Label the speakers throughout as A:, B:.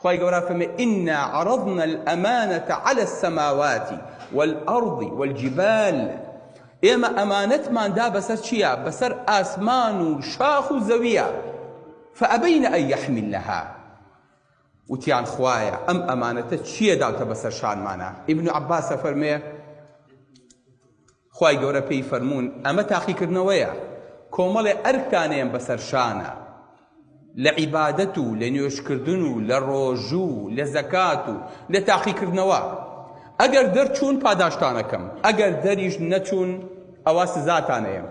A: خواهی گەورە فەرمێ إنا عرضنا الأمانة على السماوات والأرض والجبال ئێمە ئەمانەتماندا بەسەر چییە؟ بەسەر ئاسمان و شاخ و زەویە فأبين أن يحملنها وتیان خوایە ئەم ئەمانەتە چییە داوتە بەسەر شانمانە؟ ئیبن عەباسە فەرمێ خوای گەورە پێی فەرموون ئەمە تاقیکردنەوەیە کۆمەڵێ ئەرکانیان بەسەر شانە لە عیبادەت و لە نوێژکردن و لە ڕۆژوو لە زەکات و لە تاقیکردنەوە ئەگەر دەرچوون پاداشتانەکەم ئەگەر دەریش نەچوون ئەوە سزاتانەیە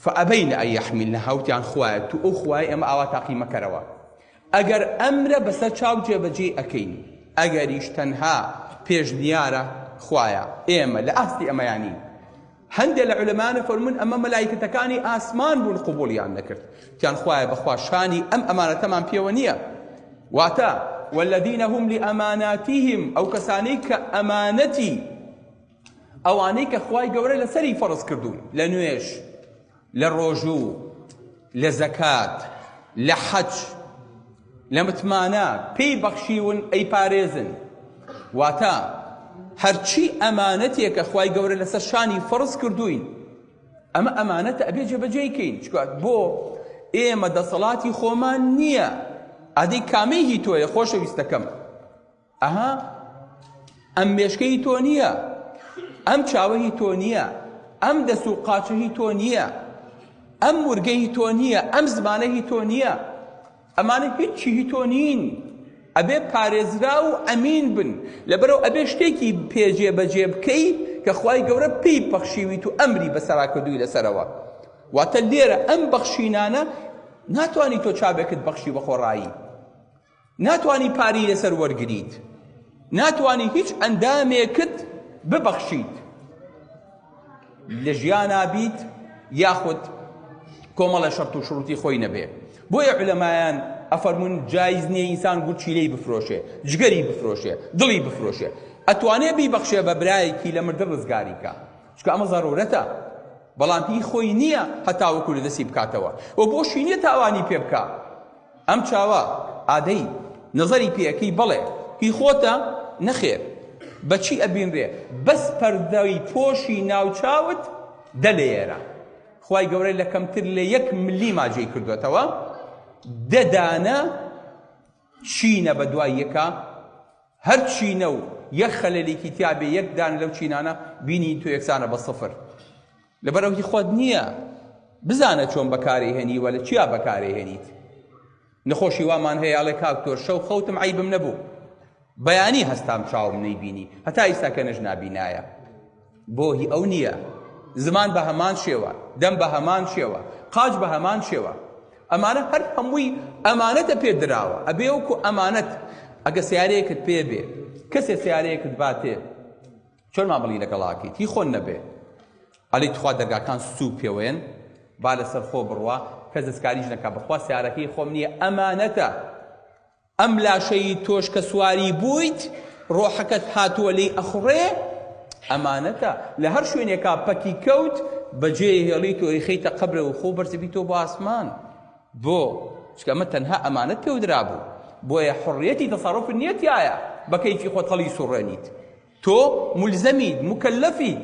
A: فأبين أن يحملنها وتیان خوایە تو ئەو خوای ئێمە ئاوا تاقی مەکەرەوە ئەگەر ئەمرە بەسەر چاو جێبەجێ ئەکەین ئەگەریش تەنها پێشنیارە خوایە ئێمە لە ئاستی ئەمەیانی هەندێک لە عولەمانە فەرمون ئەمە مەلایکەتەکانی ئاسمان بوون قبوڵیان نەکرد تیان خوایە بەخوا شانی ئەم ئەمانەتەمان پێوە نییە واتە والذین هم لأماناتهم ئەو کەسانەی کە ئەمانەتی ئەوانەی کە خوای گەورە لەسەری فەرز کردوون لە نوێژ لە ڕۆژوو لە زەکات لە حەج لە متمانە پێی بەخشیون ئەی پارێزن واتە هەرچی ئەمانەتێکە خوای گەورە لەسەر شانی فەرز کردوین ئەمە ئەمانەتە ئەبێ جێبەجێیکەین چکە بۆ ئێمە دەسەڵاتی خۆمان نییە ئادەی کامەی تۆیە خۆشەویستەکەم ئەها ئەم مێشکەی تۆ نییە ئەم چاوەهی تۆ نییە ئەم دەست و قاچەهی تۆ نییە ئەم ورگەی تۆ نییە ئەم زمانەی تۆ نییە ئەمانە هیچی تۆ نین ئەبێ پارێزرا و ئەمین بن لەبەرەوە ئەبێ شتێکی پێجێ بەجێ بکەی کە خوای گەورە پێی بەخشیویت و ئەمری بەسەرا کردووی لەسەرەوە واتە لێرە ئەم بەخشینانە ناتوانی تۆ چابێکت بەخشی بە خۆڕایی ناتوانی پاری لەسەر وەرگریت ناتوانی هیچ ئەندامێکت ببەخشیت لە ژیانا بیت یاخود کۆمەڵە شەرت و شروتی خۆی نەبێ بۆیە عولەمایان ئەفەرمون جایز نییە ئینسان گوچیلەی بفرۆشێ جگەری بفرۆشێ دڵی بفرۆشێ ئەتوانێ بیبەخشێ بە برایەکی لە مردن ڕزگاری کە چکە ئەمە زەرورەتە بەڵام هی خۆی نییە هەتاوەکو لە دەستی بکاتەوە و بۆشی نییە تاوانی پێ بکە ئەم چاوە ئادەی نەزەری پێەکەی بەڵێ هی خۆتە نەخێر بەچی ئەبینرێ بەس پەردەی پۆشی ناوچاوت دە لێرە خوای گەورەی لە کەمتر لە 1 ملی ماجێی کردوێتەوە دەدانە چینە بە دوای یەکە هەر چینە و یەک خەلەلێکی تیابێ یەک دانە لەو چینانە بینی تو یەکسانە بە سفر لەبەرەوەی خۆت نییە بزانە چۆن بەکارهێنی وە لە چیا بەکارهێنیت نەخۆشی وامان هەیە ئاڵێ کاکتۆر شەو خەوتم عیبم نەبوو بەیانی هەستام چاوم نەیبینی هەتا ئیستا کە نەژ نابینایە بۆ هی ئەو نییە زمان بە هەمان شێوە دەم بە هەمان شێوە قاج بە هەمان شێوە ئەمانە هەر هەمووی ئەمانەتە پێدراوە ئەبێ وەکو ئەمانەت ئەگە سیارەیەکت پێ بێ کەسێ سیارەیەکت باتێ چۆن مامەڵی لەگەڵاکەیت هی خۆن نەبێ ئەڵێ تخوا دەرگاکان سوو پێوێن با لەسەر خۆ بڕوا کەس دەستکاریش نەکا بەخوا سیارەکەی خۆم نییە ئەمانەتە ئەم لاشەی تۆش کە سواری بوویت ڕۆحەکەت هاتووە لێی ئەخڕێ ئەمانەتە لە هەر شوێنێکا پەکی کەوت بەجێ هێڵیت و خەیتە قەبرە و خۆ بەرزەبیتەوە بۆ ئاسمان بۆ چکە ئەمە تەنها ئەمانەت پێودرا بوو بۆیە حڕیەتی تەسەڕوف نیەتیایە بە کەیفی خۆت هەڵی سوڕێنیت تۆ مولزەمیت مکەلەفیت